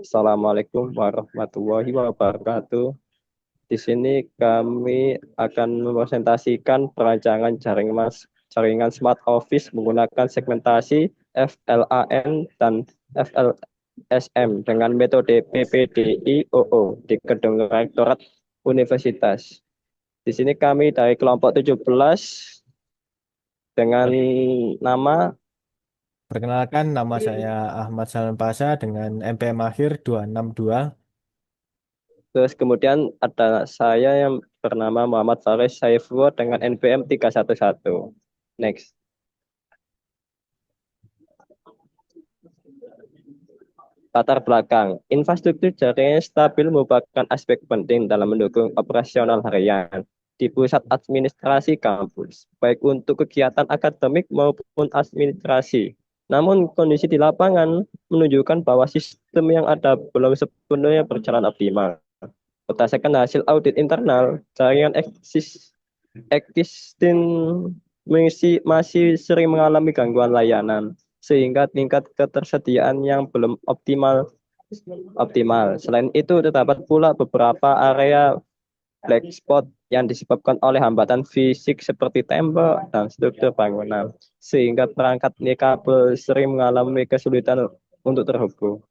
Assalamualaikum warahmatullahi wabarakatuh. Di sini kami akan mempresentasikan perancangan jaringan Smart Office menggunakan segmentasi FLAN dan FLSM dengan metode PPDI-OO di Gedung Rektorat Universitas. Di sini kami dari kelompok 17 dengan nama. Perkenalkan, nama saya Ahmad Salam Pasha dengan NPM akhir 262. Terus kemudian ada saya yang bernama Muhammad Faris Saifullah dengan NPM 311. Next. Latar belakang. Infrastruktur jaringan stabil merupakan aspek penting dalam mendukung operasional harian di pusat administrasi kampus, baik untuk kegiatan akademik maupun administrasi. Namun kondisi di lapangan menunjukkan bahwa sistem yang ada belum sepenuhnya berjalan optimal. Berdasarkan hasil audit internal, jaringan existing masih sering mengalami gangguan layanan, sehingga tingkat ketersediaan yang belum optimal. Selain itu, terdapat pula beberapa area black spot yang disebabkan oleh hambatan fisik seperti tembok dan struktur bangunan, sehingga perangkat kabel sering mengalami kesulitan untuk terhubung.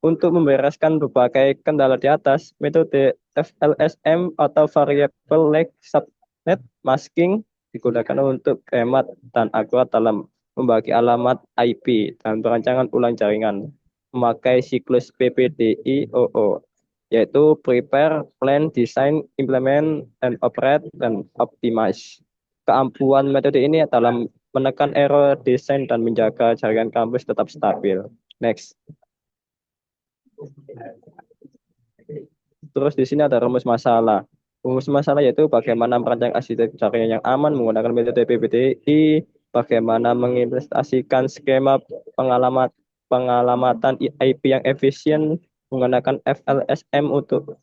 Untuk membereskan berbagai kendala di atas, metode FLSM atau Variable Length Subnet Masking digunakan untuk hemat dan akurat dalam membagi alamat IP dan perancangan ulang jaringan memakai siklus PPDI-OO, yaitu Prepare, Plan, Design, Implement, and Operate, dan Optimize. Keampuhan metode ini dalam menekan error desain dan menjaga jaringan kampus tetap stabil. Next. Terus di sini ada rumus masalah. Rumus masalah yaitu bagaimana merancang arsitektur jaringan yang aman menggunakan metode PPDI, bagaimana mengimplementasikan skema pengalamatan IP yang efisien menggunakan FLSM untuk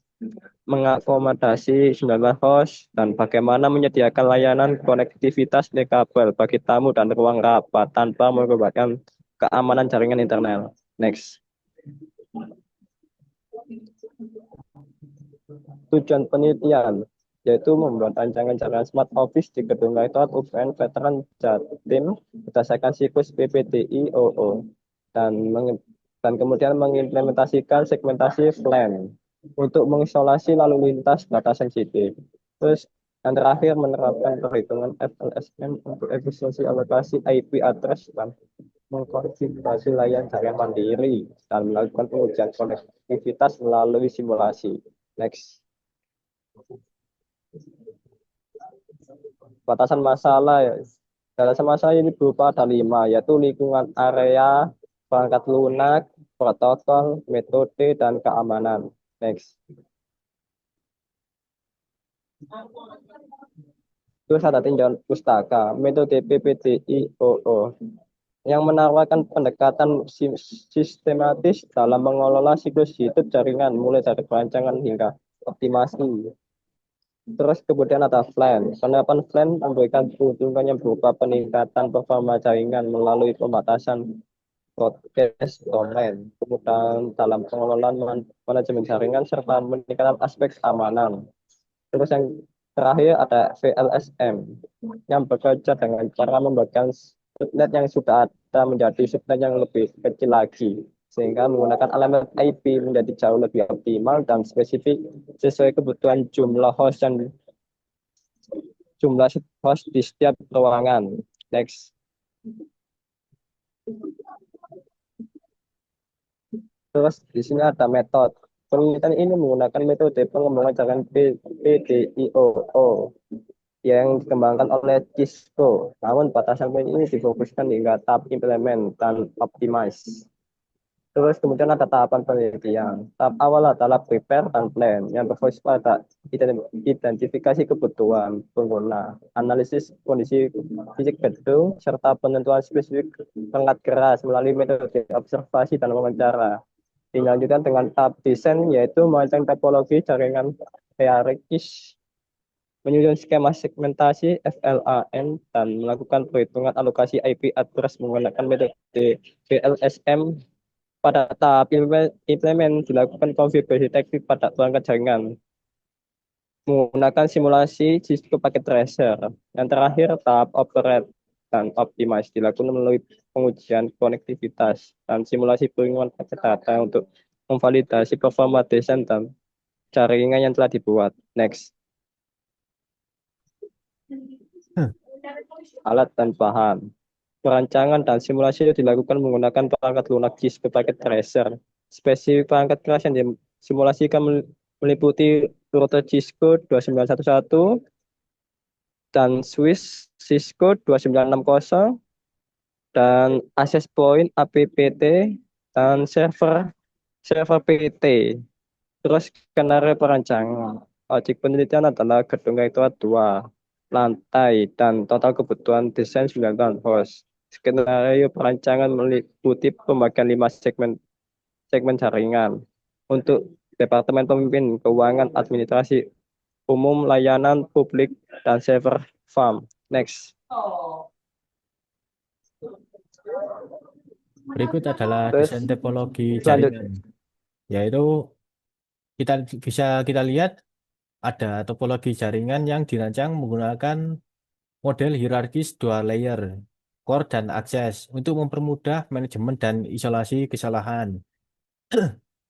mengakomodasi 19 host, dan bagaimana menyediakan layanan konektivitas kabel bagi tamu dan ruang rapat tanpa mengorbankan keamanan jaringan internal. Next. Tujuan penelitian yaitu membuat rancangan jaringan Smart Office di Gedung Rektorat UPN Veteran Jatim berdasarkan siklus PPDI-OO dan dan kemudian mengimplementasikan segmentasi plan untuk mengisolasi lalu lintas data sensitif. Terus yang terakhir menerapkan perhitungan FLSM untuk efisiensi alokasi IP address dan mengkonfigurasi layanan jaringan mandiri dan melakukan pengujian konektivitas melalui simulasi. Next. Batasan masalah ya. Batasan masalah ini berupa ada 5, yaitu lingkungan area, perangkat lunak, protokol, metode, dan keamanan. Next. Terus ada tinjauan pustaka, metode PPDI-OO yang menawarkan pendekatan sistematis dalam mengelola siklus hidup jaringan mulai dari perancangan hingga optimasi. Terus kemudian ada FLAN. Penerapan FLAN memberikan keuntungan yang berupa peningkatan performa jaringan melalui pembatasan broadcast domain, kemudahan dalam pengelolaan manajemen jaringan, serta meningkatkan aspek keamanan. Terus yang terakhir ada VLSM yang bekerja dengan cara membagikan subnet yang sudah ada menjadi subnet yang lebih kecil lagi, sehingga menggunakan alamat IP menjadi jauh lebih optimal dan spesifik sesuai kebutuhan jumlah host dan jumlah host di setiap ruangan. Next. Terus di sini ada metode. Penelitian ini menggunakan metode pengembangan jaringan PDIOO yang dikembangkan oleh Cisco. Namun batasan ini difokuskan hingga tahap implement dan optimize. Terus kemudian ada tahapan penelitian. Tahap awal adalah prepare dan plan yang berfokus pada identifikasi kebutuhan pengguna, analisis kondisi fisik gedung, serta penentuan spesifik perangkat keras melalui metode observasi dan wawancara. Dilanjutkan dengan tahap desain yaitu merancang topologi jaringan hierarkis, menyusun skema segmentasi FLAN, dan melakukan perhitungan alokasi IP address menggunakan metode VLSM. Pada tahap implement dilakukan konfigurasi teknik pada perangkat jaringan menggunakan simulasi Cisco Packet Tracer. Yang terakhir, tahap operate dan optimize dilakukan melalui pengujian konektivitas dan simulasi pengiriman paket data untuk memvalidasi performa desain dan jaringan yang telah dibuat. Next, Hmm. alat dan bahan. Perancangan dan simulasi itu dilakukan menggunakan perangkat lunak Cisco Packet Tracer. Spesifik perangkat keras yang disimulasikan meliputi router Cisco 2911 dan Swiss Cisco 2960 dan access point APPT dan server server PT. Terus skenario perancangan. Objek penelitian adalah gedung rektorat 2 lantai dan total kebutuhan desain 9 host. Skenario perancangan meliputi pembagian 5 segmen segmen jaringan untuk Departemen Pemimpin Keuangan Administrasi Umum Layanan Publik dan Server Farm. Next. Berikut adalah Terus desain topologi selanjutnya. jaringan, yaitu kita bisa kita lihat ada topologi jaringan yang dirancang menggunakan model hierarkis dua layer, core dan akses, untuk mempermudah manajemen dan isolasi kesalahan.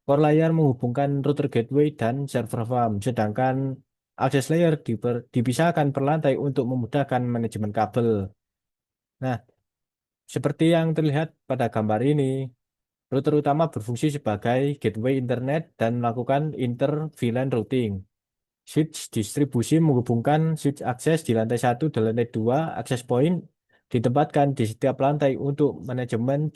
Core layer menghubungkan router gateway dan server farm, sedangkan akses layer dipisahkan per lantai untuk memudahkan manajemen kabel. Nah, seperti yang terlihat pada gambar ini, router utama berfungsi sebagai gateway internet dan melakukan inter-VLAN routing. Switch distribusi menghubungkan switch akses di lantai satu dan lantai 2. Akses point ditempatkan di setiap lantai untuk manajemen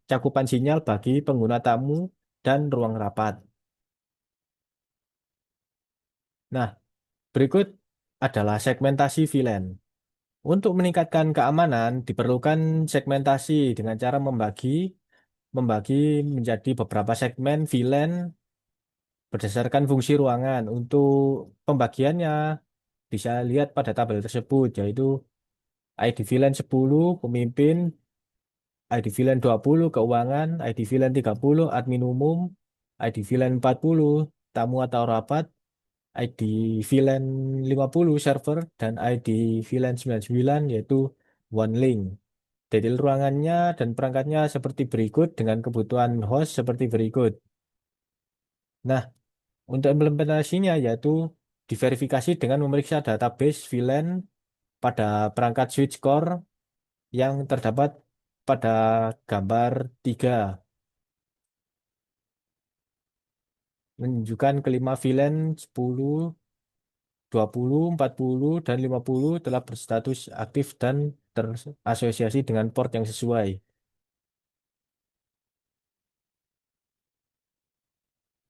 cakupan sinyal bagi pengguna tamu dan ruang rapat. Nah, berikut adalah segmentasi VLAN. Untuk meningkatkan keamanan, diperlukan segmentasi dengan cara membagi menjadi beberapa segmen VLAN berdasarkan fungsi ruangan. Untuk pembagiannya bisa lihat pada tabel tersebut, yaitu ID VLAN 10 pemimpin, ID VLAN 20 keuangan, ID VLAN 30 admin umum, ID VLAN 40 tamu atau rapat, ID VLAN 50 server, dan ID VLAN 99 yaitu one link. Detail ruangannya dan perangkatnya seperti berikut dengan kebutuhan host seperti berikut. Nah, untuk implementasinya yaitu diverifikasi dengan memeriksa database VLAN pada perangkat switch core yang terdapat pada gambar 3, menunjukkan kelima VLAN 10, 20, 40, dan 50 telah berstatus aktif dan terasosiasi dengan port yang sesuai.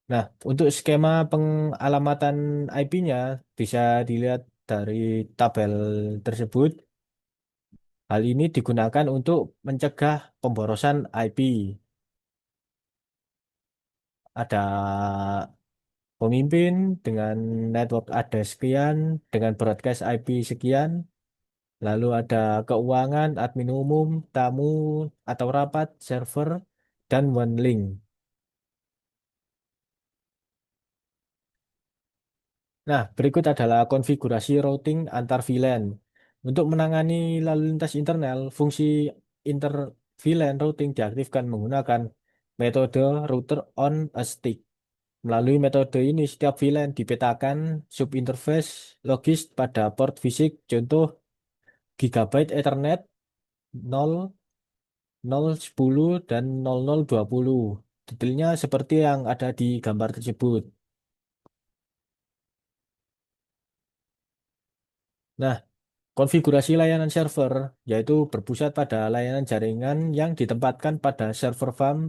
Nah, untuk skema pengalamatan IP-nya bisa dilihat dari tabel tersebut. Hal ini digunakan untuk mencegah pemborosan IP. Ada pemimpin dengan network address sekian, dengan broadcast IP sekian, lalu ada keuangan, admin umum, tamu atau rapat, server, dan one link. Nah, berikut adalah konfigurasi routing antar VLAN. Untuk menangani lalu lintas internal, fungsi inter VLAN routing diaktifkan menggunakan metode router on a stick. Melalui metode ini, setiap VLAN dipetakan subinterface logis pada port fisik, contoh Gigabyte Ethernet 0, 010, dan 0020. Detailnya seperti yang ada di gambar tersebut. Nah, konfigurasi layanan server yaitu berpusat pada layanan jaringan yang ditempatkan pada server farm,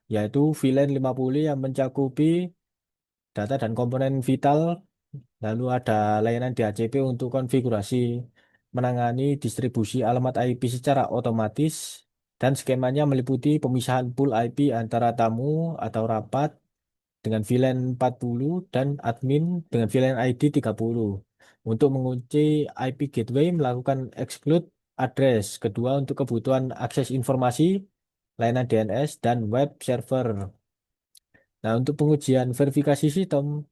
yaitu VLAN 50 yang mencakupi data dan komponen vital. Lalu ada layanan DHCP untuk konfigurasi menangani distribusi alamat IP secara otomatis, dan skemanya meliputi pemisahan pool IP antara tamu atau rapat dengan VLAN 40 dan admin dengan VLAN ID 30. Untuk mengunci IP gateway melakukan exclude address. Kedua, untuk kebutuhan akses informasi layanan DNS, dan web server. Nah, untuk pengujian verifikasi sistem,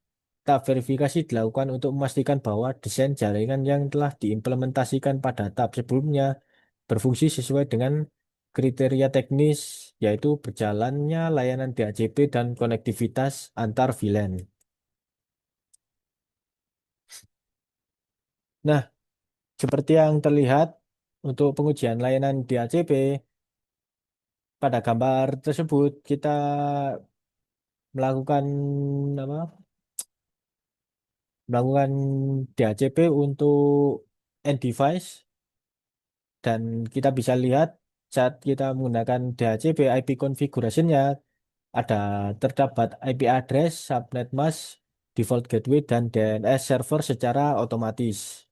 tahap verifikasi dilakukan untuk memastikan bahwa desain jaringan yang telah diimplementasikan pada tahap sebelumnya berfungsi sesuai dengan kriteria teknis, yaitu berjalannya layanan DHCP dan konektivitas antar VLAN. Nah, seperti yang terlihat untuk pengujian layanan DHCP, pada gambar tersebut kita melakukan apa? Melakukan DHCP untuk end device dan kita bisa lihat saat kita menggunakan DHCP IP configuration-nya ada terdapat IP address, subnet mask, default gateway, dan DNS server secara otomatis.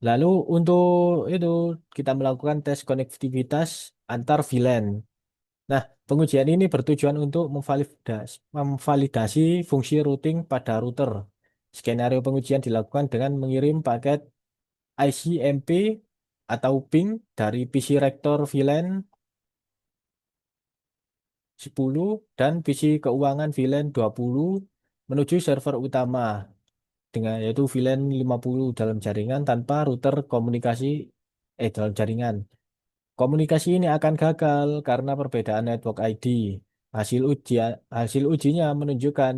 Lalu untuk itu kita melakukan tes konektivitas antar VLAN. Nah, pengujian ini bertujuan untuk memvalidasi fungsi routing pada router. Skenario pengujian dilakukan dengan mengirim paket ICMP atau ping dari PC Rektor VLAN 10 dan PC keuangan VLAN 20 menuju server utama dengan yaitu VLAN 50 dalam jaringan tanpa router komunikasi dalam jaringan. Komunikasi ini akan gagal karena perbedaan network ID. Hasil ujinya menunjukkan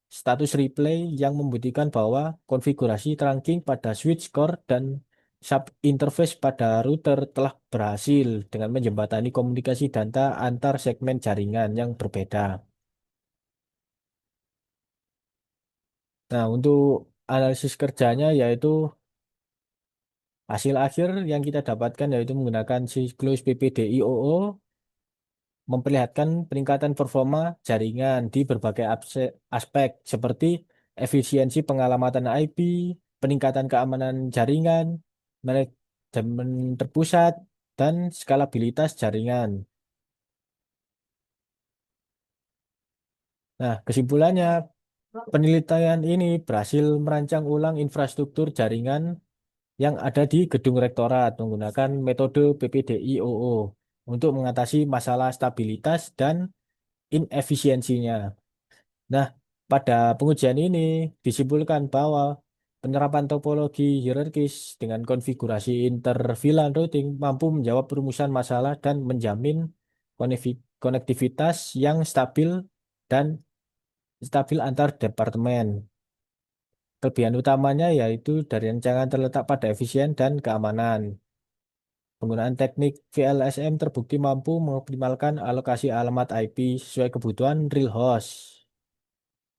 status replay yang membuktikan bahwa konfigurasi trunking pada switch core dan sub interface pada router telah berhasil dengan menjembatani komunikasi data antar segmen jaringan yang berbeda. Nah, untuk analisis kerjanya yaitu hasil akhir yang kita dapatkan yaitu menggunakan siklus PPDI-OO memperlihatkan peningkatan performa jaringan di berbagai aspek seperti efisiensi pengalamatan IP, peningkatan keamanan jaringan, manajemen terpusat, dan skalabilitas jaringan. Nah, kesimpulannya, penelitian ini berhasil merancang ulang infrastruktur jaringan yang ada di gedung rektorat menggunakan metode PPDI-OO untuk mengatasi masalah stabilitas dan inefisiensinya. Nah, pada pengujian ini disimpulkan bahwa penerapan topologi hierarkis dengan konfigurasi interVLAN routing mampu menjawab perumusan masalah dan menjamin konektivitas yang dan stabil antar departemen. Kelebihan utamanya yaitu dari rancangan terletak pada efisien dan keamanan. Penggunaan teknik VLSM terbukti mampu mengoptimalkan alokasi alamat IP sesuai kebutuhan real host.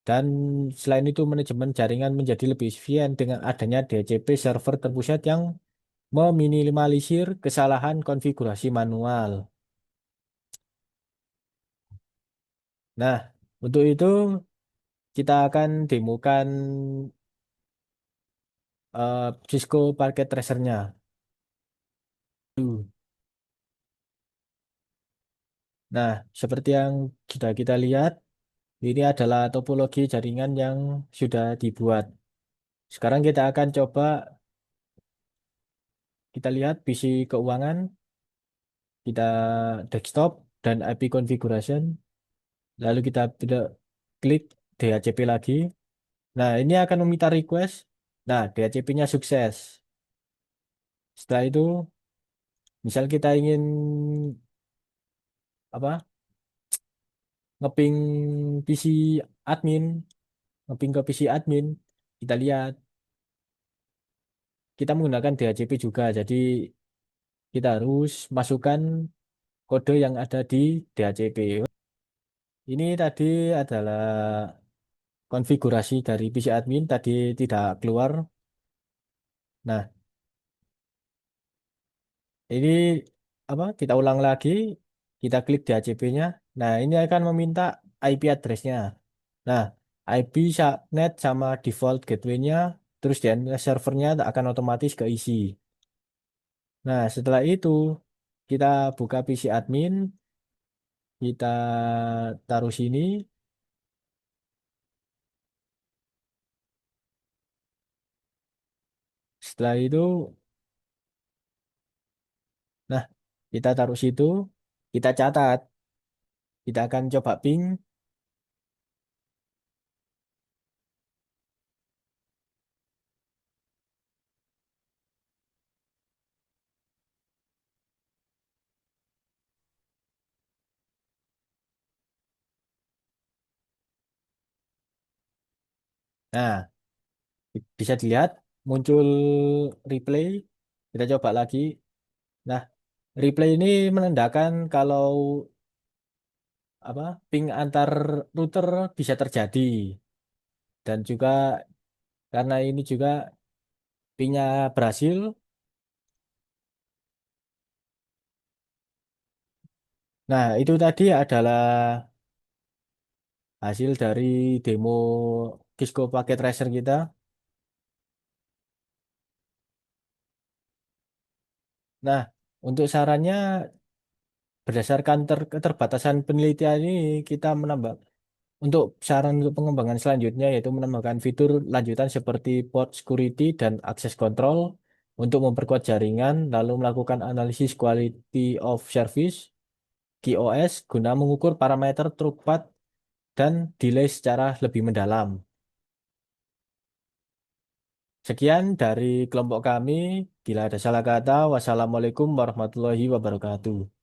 Dan selain itu manajemen jaringan menjadi lebih efisien dengan adanya DHCP server terpusat yang meminimalisir kesalahan konfigurasi manual. Nah, untuk itu kita akan demokan Cisco Packet Tracer-nya. Nah, seperti yang sudah kita lihat, ini adalah topologi jaringan yang sudah dibuat. Sekarang kita akan coba kita lihat PC keuangan, kita desktop dan IP configuration. Lalu kita klik DHCP lagi. Nah, ini akan meminta request. Nah, DHCP-nya sukses. Setelah itu, misal kita ingin apa? Ngeping PC admin, ngeping ke PC admin, kita lihat kita menggunakan DHCP juga. Jadi kita harus masukkan kode yang ada di DHCP. Ini tadi adalah konfigurasi dari PC admin tadi tidak keluar. Nah, ini apa? Kita ulang lagi, kita klik di ACP-nya. Nah, ini akan meminta IP address-nya. Nah, IP subnet sama default gateway-nya, terus DNS servernya akan otomatis keisi. Nah, setelah itu kita buka PC admin, kita taruh sini. Setelah itu Kita taruh situ, kita catat. Kita akan coba ping. Nah, bisa dilihat muncul replay. Kita coba lagi. Nah, replay ini menandakan kalau apa ping antar router bisa terjadi dan juga karena ini juga pingnya berhasil. Nah, itu tadi adalah hasil dari demo Cisco Packet Tracer kita. Nah, untuk sarannya berdasarkan keterbatasan penelitian ini kita menambah untuk saran untuk pengembangan selanjutnya yaitu menambahkan fitur lanjutan seperti port security dan access control untuk memperkuat jaringan lalu melakukan analisis quality of service QoS guna mengukur parameter throughput dan delay secara lebih mendalam. Sekian dari kelompok kami. Bila ada salah kata, wassalamualaikum warahmatullahi wabarakatuh.